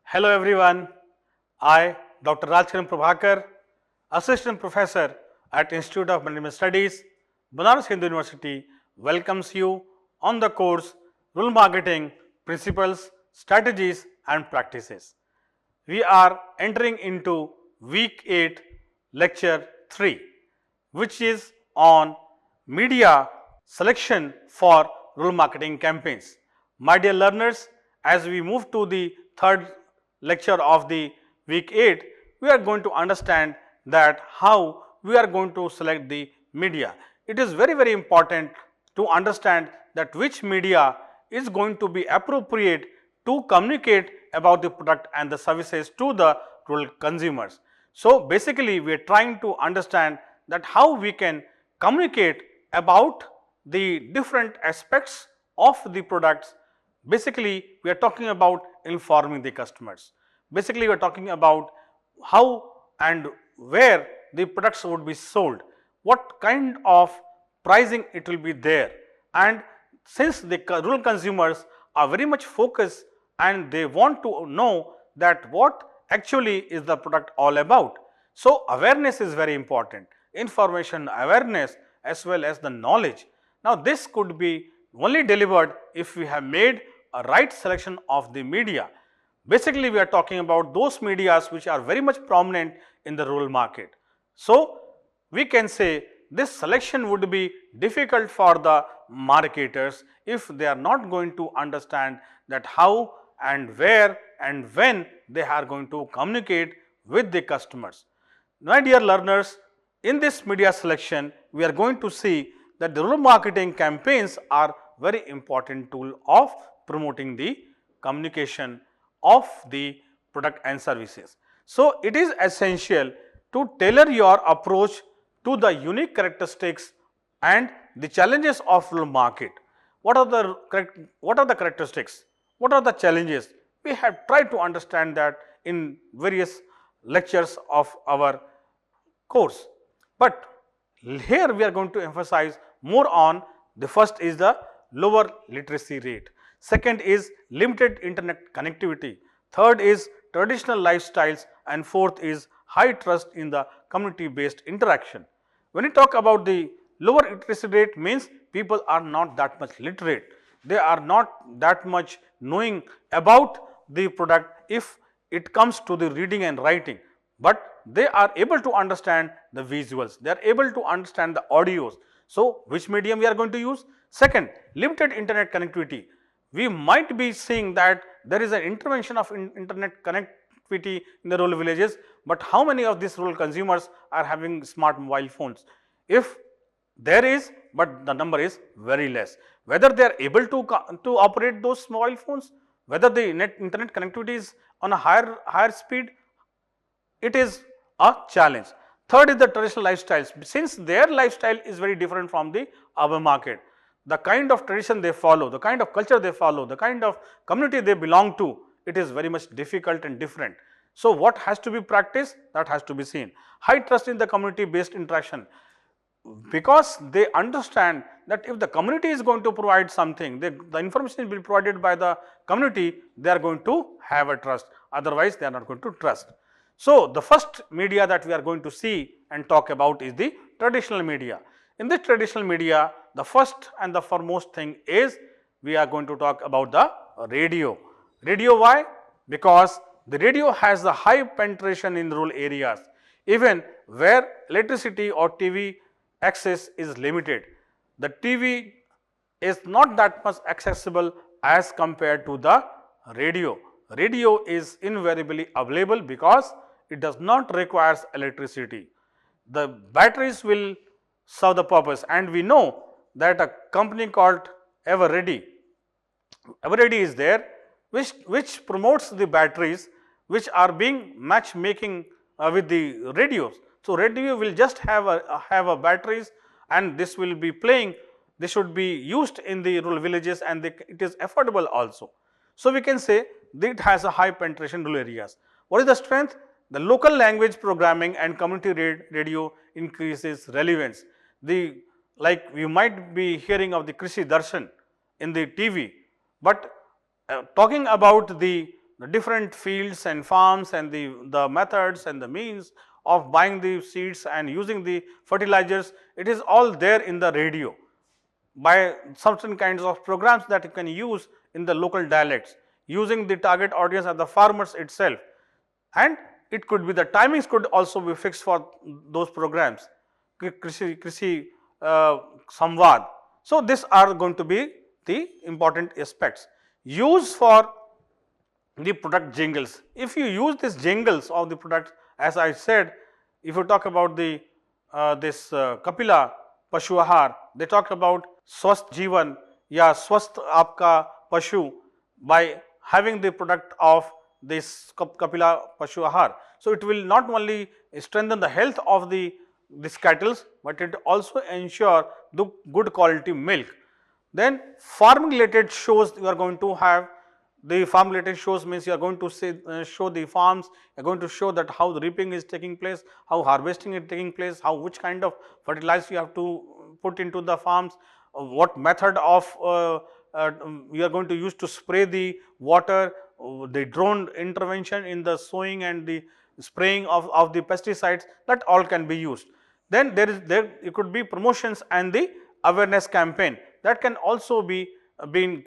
Hello everyone, I Dr. Rajkaran Prabhakar, Assistant Professor at Institute of Management Studies, Banaras Hindu University welcomes you on the course Rural Marketing Principles, Strategies and Practices. We are entering into week 8 lecture 3 which is on media selection for rural marketing campaigns. My dear learners, as we move to the third lecture of the week 8, we are going to understand that how we are going to select the media. It is very important to understand that which media is going to be appropriate to communicate about the product and the services to the rural consumers. So, basically we are trying to understand that how we can communicate about the different aspects of the products. Basically we are talking about informing the customers. Basically we are talking about how and where the products would be sold, what kind of pricing it will be there, and since the rural consumers are very much focused and they want to know that what actually is the product all about. So, awareness is very important, information awareness as well as the knowledge. Now, this could be only delivered if we have made a right selection of the media. Basically, we are talking about those medias which are very much prominent in the rural market. So, we can say this selection would be difficult for the marketers if they are not going to understand that how and where and when they are going to communicate with the customers. My dear learners, in this media selection, we are going to see that the rural marketing campaigns are very important tool of promoting the communication of the product and services. So, it is essential to tailor your approach to the unique characteristics and the challenges of rural market. What are the characteristics? What are the challenges? We have tried to understand that in various lectures of our course, but here we are going to emphasize more on the first is the lower literacy rate, second is limited internet connectivity, third is traditional lifestyles, and fourth is high trust in the community based interaction. When you talk about the lower literacy rate, means people are not that much literate, they are not that much knowing about the product if it comes to the reading and writing, but they are able to understand the visuals, they are able to understand the audios. So, which medium we are going to use? Second, limited internet connectivity. We might be seeing that there is an intervention of internet connectivity in the rural villages, but how many of these rural consumers are having smart mobile phones? If there is, but the number is very less. Whether they are able to operate those mobile phones, whether the internet connectivity is on a higher speed, it is a challenge. Third is the traditional lifestyles. Since their lifestyle is very different from the urban market, the kind of tradition they follow, the kind of culture they follow, the kind of community they belong to, it is very much difficult and different. So, what has to be practiced? That has to be seen. High trust in the community based interaction, because they understand that if the community is going to provide something, the information will be provided by the community, they are going to have a trust, otherwise they are not going to trust. So, the first media that we are going to see and talk about is the traditional media. In this traditional media, the first and the foremost thing is we are going to talk about the radio. Radio, why? Because the radio has the high penetration in rural areas, even where electricity or TV access is limited. The TV is not that much accessible as compared to the radio. Radio is invariably available because it does not require electricity. The batteries will serve the purpose, and we know that a company called Everready is there, which promotes the batteries which are being matchmaking with the radios. So, radio will just have a batteries, and this will be playing. This should be used in the rural villages, and it is affordable also. So, we can say that it has a high penetration in rural areas. What is the strength? The local language programming and community radio increases relevance. Like you might be hearing of the Krishi Darshan in the TV, but talking about the the different fields and farms and the methods and the means of buying the seeds and using the fertilizers, it is all there in the radio by certain kinds of programs that you can use in the local dialects, using the target audience as the farmers itself. And it could be the timings could also be fixed for those programs, Krishi Samvad. So, these are going to be the important aspects. Use for the product jingles. If you use these jingles of the product, as I said, if you talk about the Kapila Pashu Ahar, they talk about Swasth Jeevan ya Swasth Aapka Pashu by having the product of this Kapila Pashu Ahar. So, it will not only strengthen the health of these cattle, but it also ensure the good quality milk. Then farming related shows you are going to have. The farm related shows means you are going to show the farms, you are going to show that how the reaping is taking place, how harvesting is taking place, how which kind of fertilizer you have to put into the farms, what method of you are going to use to spray the water, the drone intervention in the sowing and the spraying of the pesticides, that all can be used. Then there it could be promotions and the awareness campaign that can also be being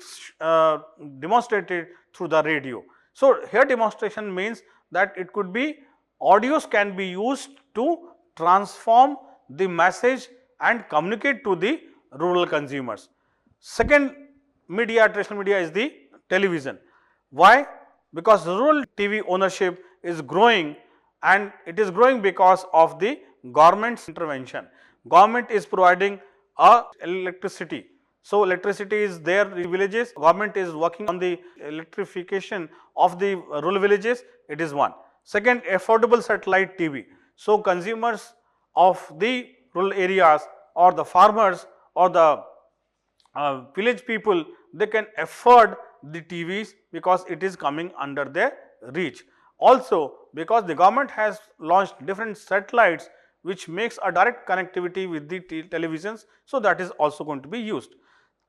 demonstrated through the radio. So, here demonstration means that it could be audios can be used to transform the message and communicate to the rural consumers. Second media, traditional media, is the television. Why? Because rural TV ownership is growing, and it is growing because of the government's intervention. Government is providing electricity. So, electricity is there in villages, government is working on the electrification of the rural villages, it is one. Second, affordable satellite TV. So, consumers of the rural areas or the farmers or the village people, they can afford the TVs because it is coming under their reach. Also, because the government has launched different satellites which makes a direct connectivity with the televisions, so that is also going to be used.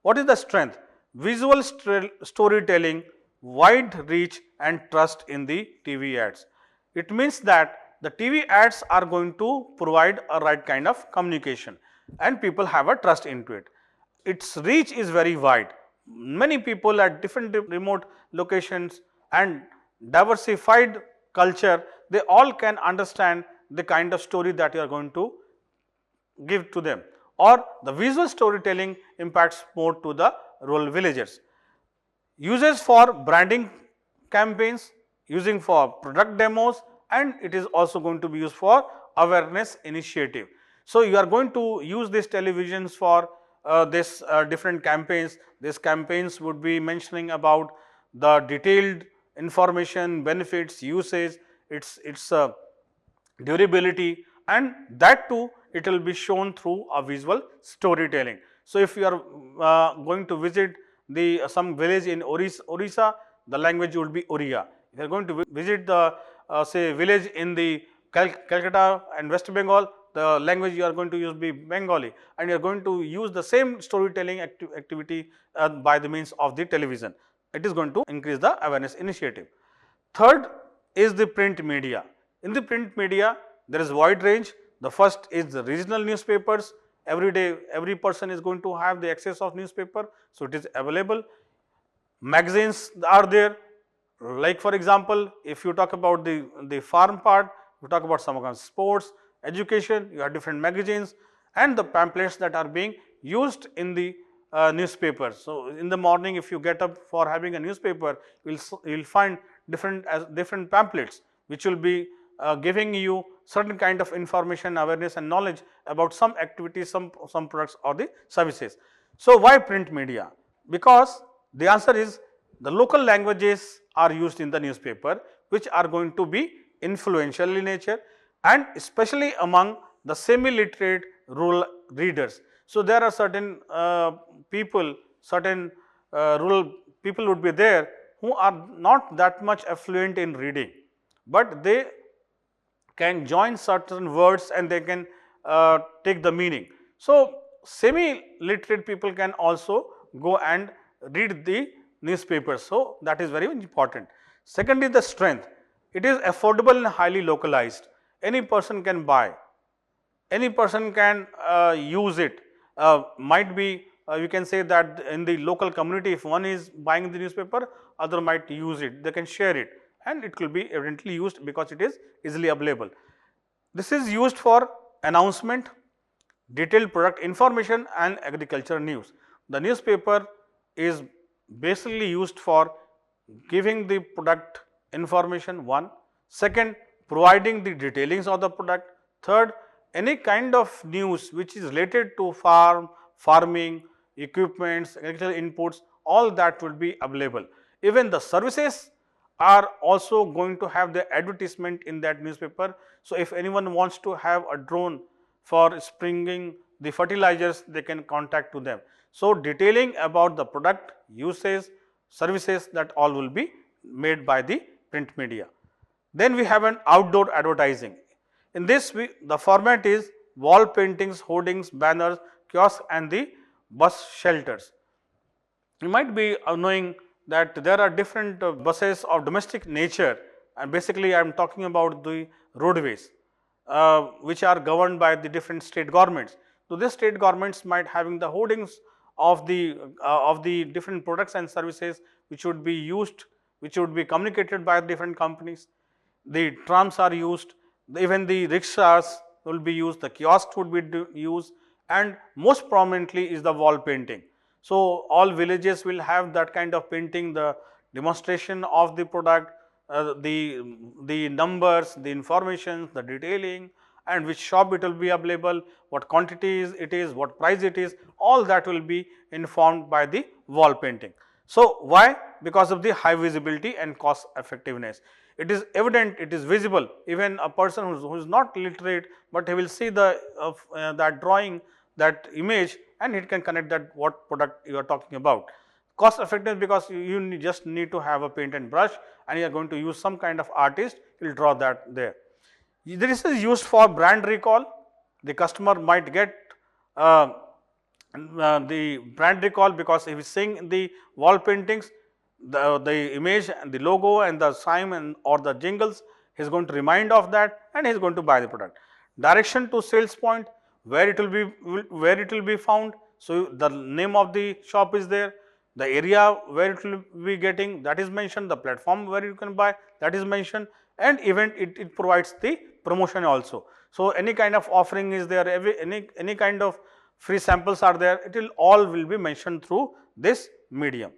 What is the strength? Visual storytelling, wide reach and trust in the TV ads. It means that the TV ads are going to provide a right kind of communication and people have a trust into it. Its reach is very wide. Many people at different remote locations and diversified culture, they all can understand the kind of story that you are going to give to them, or the visual storytelling impacts more to the rural villagers. Uses for branding campaigns, using for product demos, and it is also going to be used for awareness initiative. So, you are going to use these televisions for this different campaigns. These campaigns would be mentioning about the detailed information, benefits, usage, its durability, and that too it will be shown through a visual storytelling. So, if you are going to visit some village in Orissa, the language would be Oriya. If you are going to visit the say village in the Calcutta and West Bengal, the language you are going to use be Bengali, and you are going to use the same storytelling activity by the means of the television. It is going to increase the awareness initiative. Third is the print media. In the print media, there is wide range. The first is the regional newspapers. Every day, every person is going to have the access of newspaper, so it is available. Magazines are there. Like for example, if you talk about the farm part, you talk about some kind of sports, education, you have different magazines and the pamphlets that are being used in the newspapers. So, in the morning if you get up for having a newspaper, you will find different pamphlets which will be giving you certain kind of information, awareness and knowledge about some activities, some products or the services. So, why print media? Because the answer is the local languages are used in the newspaper, which are going to be influential in nature and especially among the semi-literate rural readers. So, there are certain people, certain rural people would be there who are not that much affluent in reading, but they can join certain words and they can take the meaning. So, semi-literate people can also go and read the newspapers. So, that is very important. Second is the strength. It is affordable and highly localized. Any person can buy, any person can use it. Might be you can say that in the local community, if one is buying the newspaper, other might use it, they can share it, and it will be evidently used because it is easily available. This is used for announcement, detailed product information and agriculture news. The newspaper is basically used for giving the product information, one. Second, providing the detailings of the product. Third, any kind of news which is related to farming, equipments, agricultural inputs, all that will be available. Even the services are also going to have the advertisement in that newspaper. So, if anyone wants to have a drone for springing the fertilizers, they can contact to them. So, detailing about the product, usage, services, that all will be made by the print media. Then we have an outdoor advertising. In this, the format is wall paintings, hoardings, banners, kiosks and the bus shelters. You might be knowing that there are different buses of domestic nature, and basically I am talking about the roadways which are governed by the different state governments. So, these state governments might having the hoardings of the different products and services which would be used, which would be communicated by different companies. The trams are used, even the rickshaws will be used, the kiosks would be used, and most prominently is the wall painting. So, all villages will have that kind of painting, the demonstration of the product, the numbers, the information, the detailing, and which shop it will be available, what quantities it is, what price it is, all that will be informed by the wall painting. So, why? Because of the high visibility and cost effectiveness. It is evident, it is visible, even a person who is not literate, but he will see that drawing, that image, and he can connect that what product you are talking about. Cost effective because you just need to have a paint and brush, and you are going to use some kind of artist, he will draw that there. This is used for brand recall. The customer might get the brand recall because if he is seeing the wall paintings, the image and the logo and the sign and or the jingles, he is going to remind of that and he is going to buy the product. Direction to sales point, where it will be found. So, the name of the shop is there, the area where it will be getting, that is mentioned, the platform where you can buy, that is mentioned, and even it provides the promotion also. So, any kind of offering is there, any kind of free samples are there, it will all will be mentioned through this medium.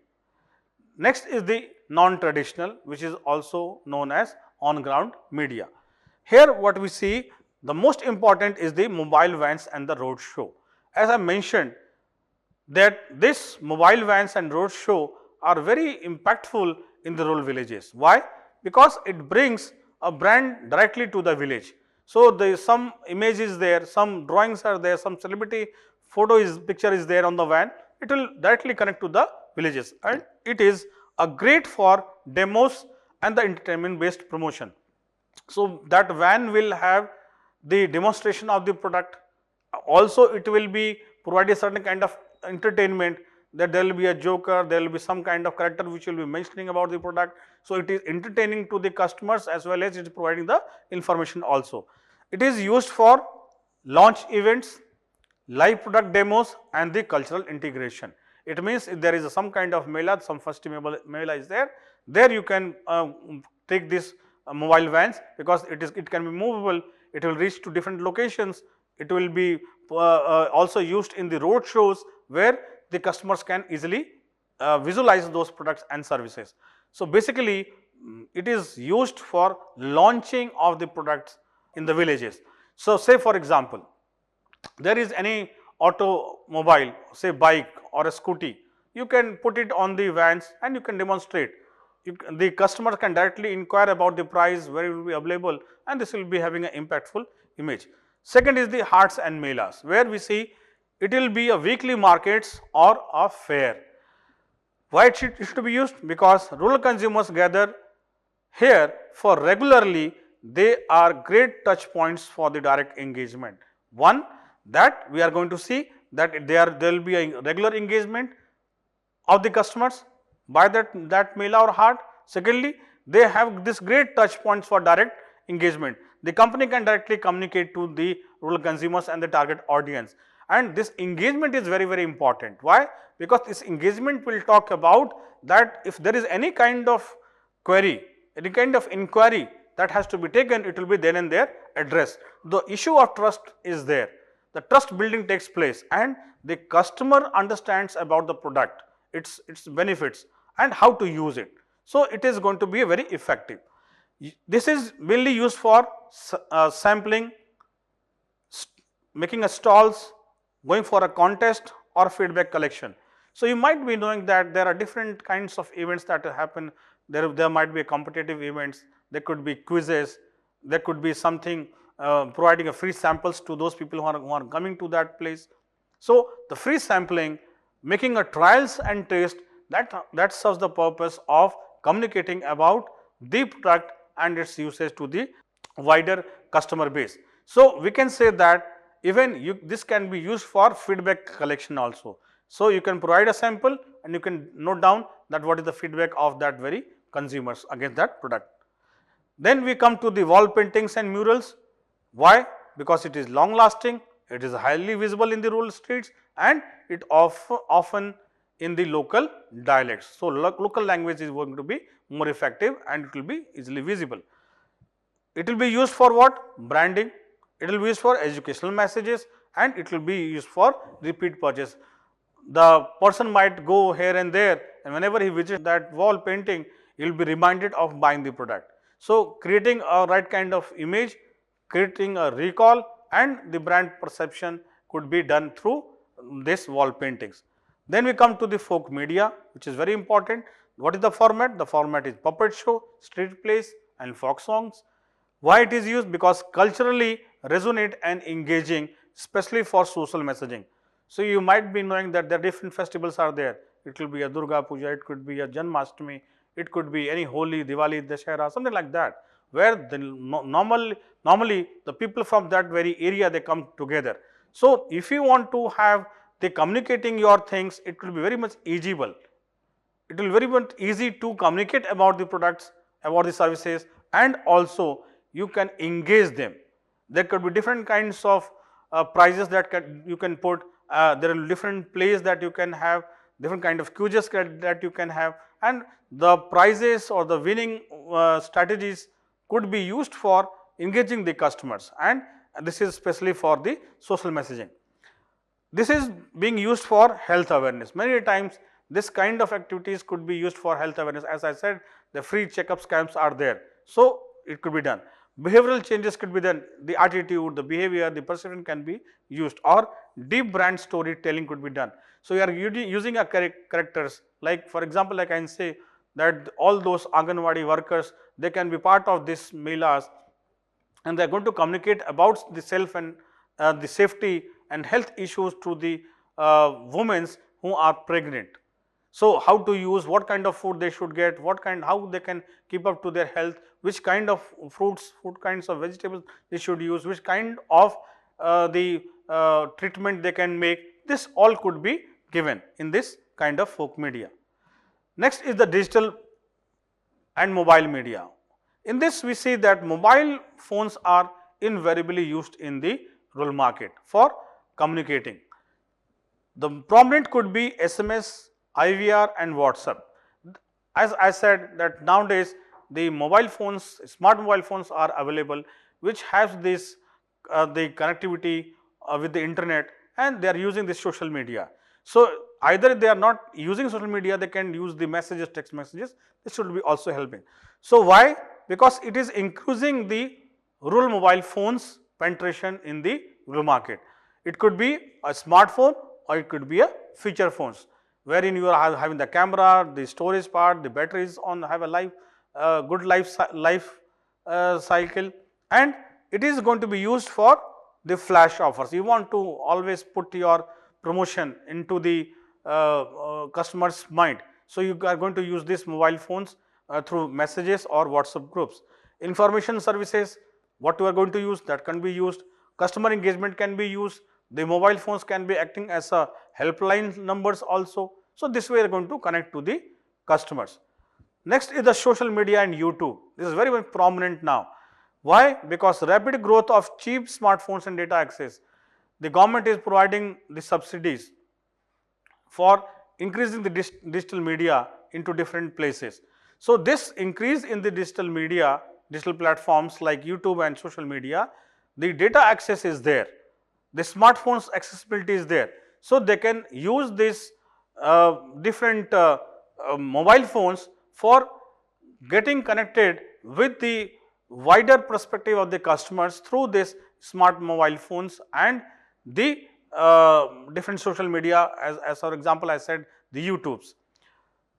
Next is the non-traditional, which is also known as on-ground media. Here what we see, the most important is the mobile vans and the road show. As I mentioned that this mobile vans and road show are very impactful in the rural villages. Why? Because it brings a brand directly to the village. So, there is some image is there, some drawings are there, some celebrity picture is there on the van, it will directly connect to the villages, and it is a great for demos and the entertainment based promotion. So, that van will have the demonstration of the product, also it will be providing certain kind of entertainment, that there will be a joker, there will be some kind of character which will be mentioning about the product. So, it is entertaining to the customers as well as it is providing the information also. It is used for launch events, live product demos and the cultural integration. It means if there is some kind of mela, some festival mela is there, there you can take this mobile vans, because it can be movable, it will reach to different locations, it will be also used in the road shows where the customers can easily visualize those products and services. So, basically it is used for launching of the products in the villages. So, say for example, there is any automobile, say bike or a scooty, you can put it on the vans and you can demonstrate. The customer can directly inquire about the price, where it will be available, and this will be having an impactful image. Second is the hats and melas, where we see it will be a weekly markets or a fair. Why it should be used? Because rural consumers gather here for regularly, they are great touch points for the direct engagement. One, that we are going to see that there will be a regular engagement of the customers by that mela or hat. Secondly, they have this great touch points for direct engagement. The company can directly communicate to the rural consumers and the target audience, and this engagement is very, very important. Why? Because this engagement will talk about that if there is any kind of query, any kind of inquiry that has to be taken, it will be then and there addressed. The issue of trust is there. The trust building takes place and the customer understands about the product, its benefits and how to use it. So, it is going to be very effective. This is mainly used for sampling, making a stalls, going for a contest or feedback collection. So, you might be knowing that there are different kinds of events that happen. There might be competitive events, there could be quizzes, there could be something providing a free samples to those people who are coming to that place. So, the free sampling, making a trials and taste, that serves the purpose of communicating about the product and its usage to the wider customer base. So, we can say that even this can be used for feedback collection also. So, you can provide a sample and you can note down that what is the feedback of that very consumers against that product. Then we come to the wall paintings and murals. Why? Because it is long lasting, it is highly visible in the rural streets and it often in the local dialects. So, local language is going to be more effective and it will be easily visible. It will be used for what? Branding, it will be used for educational messages and it will be used for repeat purchase. The person might go here and there and whenever he visits that wall painting, he will be reminded of buying the product. So, creating a right kind of image, creating a recall and the brand perception could be done through this wall paintings. Then we come to the folk media, which is very important. What is the format? The format is puppet show, street plays and folk songs. Why it is used? Because culturally resonate and engaging, especially for social messaging. So, you might be knowing that there are different festivals are there. It will be a Durga Puja, it could be a Janmashtami, it could be any Holi, Diwali, Dashera, something like that, where the normally the people from that very area they come together. So, if you want to have the communicating your things, it will be very much easyable. It will be very much easy to communicate about the products, about the services and also you can engage them. There could be different kinds of prizes that you can put, there are different plays that you can have, different kind of quizzes that you can have and the prizes or the winning strategies could be used for engaging the customers and this is especially for the social messaging. This is being used for health awareness. Many times this kind of activities could be used for health awareness. As I said, the free checkups camps are there. So, it could be done. Behavioral changes could be done, the attitude, the behavior, the perception can be used or deep brand storytelling could be done. So, you are using a characters like for example, like I can say that all those Anganwadi workers, they can be part of this melas and they are going to communicate about the self and the safety and health issues to the women who are pregnant. So, how to use, what kind of food they should get, how they can keep up to their health, which kind of fruits, food kinds of vegetables they should use, which kind of the treatment they can make, this all could be given in this kind of folk media. Next is the digital and mobile media. In this we see that mobile phones are invariably used in the rural market for communicating. The prominent could be SMS, IVR and WhatsApp. As I said that nowadays the mobile phones, smart mobile phones are available which has this the connectivity with the internet and they are using this social media. So, either they are not using social media, they can use the messages, text messages, this should be also helping. So, why? Because it is increasing the rural mobile phones penetration in the rural market. It could be a smartphone or it could be a feature phones, wherein you are having the camera, the storage part, the batteries on have a good life cycle and it is going to be used for the flash offers. You want to always put your promotion into the customer's mind. So, you are going to use these mobile phones through messages or WhatsApp groups. Information services, what you are going to use, that can be used. Customer engagement can be used. The mobile phones can be acting as a helpline numbers also. So, this way you are going to connect to the customers. Next is the social media and YouTube. This is very, very prominent now. Why? Because rapid growth of cheap smartphones and data access. The government is providing the subsidies for increasing the digital media into different places. So, this increase in the digital media, digital platforms like YouTube and social media, the data access is there, the smartphones accessibility is there. So, they can use this different mobile phones for getting connected with the wider perspective of the customers through this smart mobile phones and the different social media, as for example I said the YouTubes.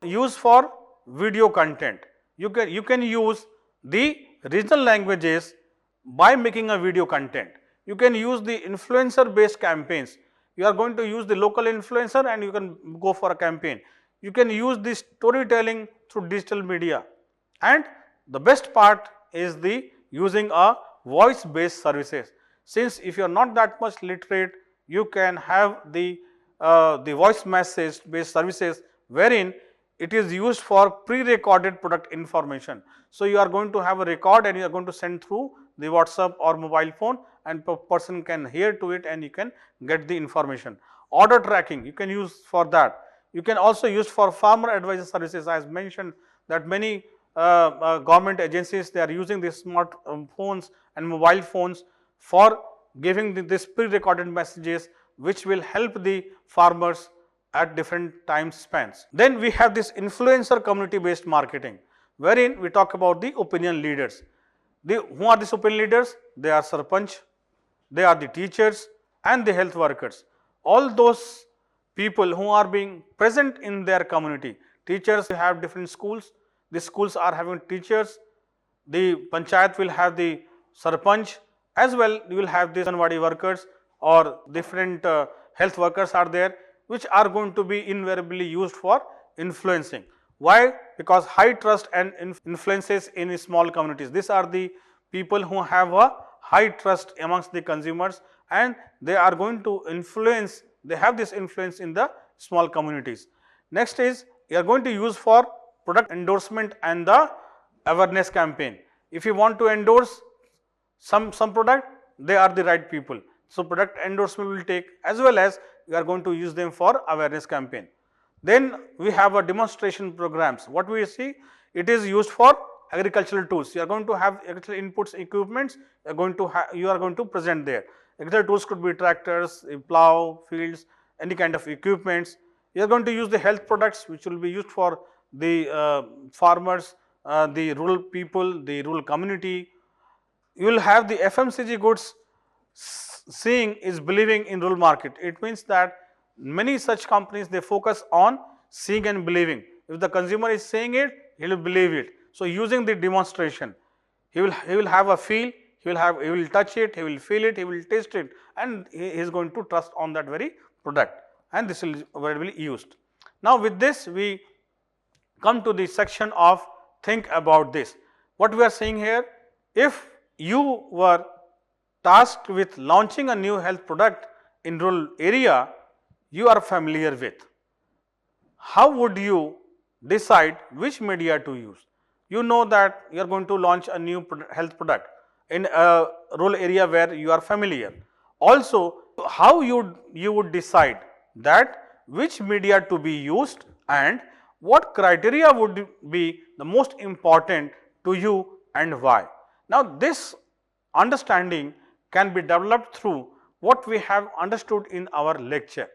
Use for video content. You can use the regional languages by making a video content. You can use the influencer based campaigns. You are going to use the local influencer and you can go for a campaign. You can use the storytelling through digital media, and the best part is the using a voice based services. Since if you are not that much literate, you can have the voice message based services wherein it is used for pre-recorded product information. So, you are going to have a record and you are going to send through the WhatsApp or mobile phone, and person can hear to it and you can get the information. Order tracking you can use for that. You can also use for farmer advisor services. As mentioned that many government agencies, they are using these smart phones and mobile phones for giving this pre-recorded messages which will help the farmers at different time spans. Then we have this influencer community based marketing, wherein we talk about the opinion leaders. Who are these opinion leaders? They are sarpanch, they are the teachers and the health workers. All those people who are being present in their community. Teachers have different schools, the schools are having teachers, the panchayat will have the sarpanch, as well you will have the Anganwadi workers or different health workers are there, which are going to be invariably used for influencing. Why? Because high trust and influences in small communities. These are the people who have a high trust amongst the consumers and they are going to influence, they have this influence in the small communities. Next is you are going to use for product endorsement and the awareness campaign. If you want to endorse some product, they are the right people. So, product endorsement will take, as well as you are going to use them for awareness campaign. Then we have a demonstration programs. What we see, it is used for agricultural tools. You are going to have agricultural inputs, equipments. You are going to present there. Agricultural tools could be tractors, plow, fields, any kind of equipments. You are going to use the health products, which will be used for the farmers, the rural people, the rural community. You will have the FMCG goods. Seeing is believing in rural market. It means that many such companies, they focus on seeing and believing. If the consumer is saying it, he will believe it. So, using the demonstration, he will have a feel, he will touch it, he will feel it, he will taste it, and he is going to trust on that very product, and this will be used. Now, with this we come to the section of think about this. What we are saying here, if you were tasked with launching a new health product in rural area you are familiar with, how would you decide which media to use? You know that you are going to launch a new health product in a rural area where you are familiar. Also, how you would decide that which media to be used and what criteria would be the most important to you and why. Now, this understanding can be developed through what we have understood in our lecture.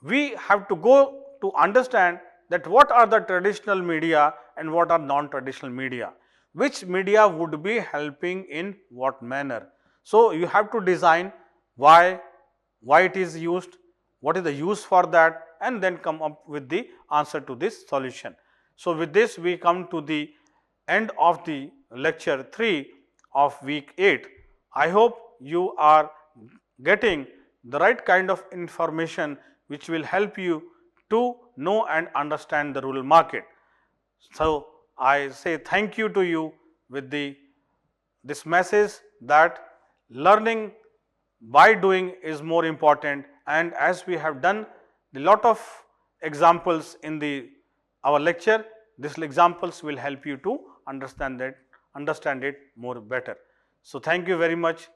We have to go to understand that what are the traditional media and what are non-traditional media, which media would be helping in what manner. So, you have to design why it is used, what is the use for that, and then come up with the answer to this solution. So, with this we come to the end of the lecture 3 of week 8. I hope you are getting the right kind of information which will help you to know and understand the rural market. So, I say thank you to you with this message that learning by doing is more important, and as we have done a lot of examples in our lecture, These examples will help you to understand it more better. So thank you very much.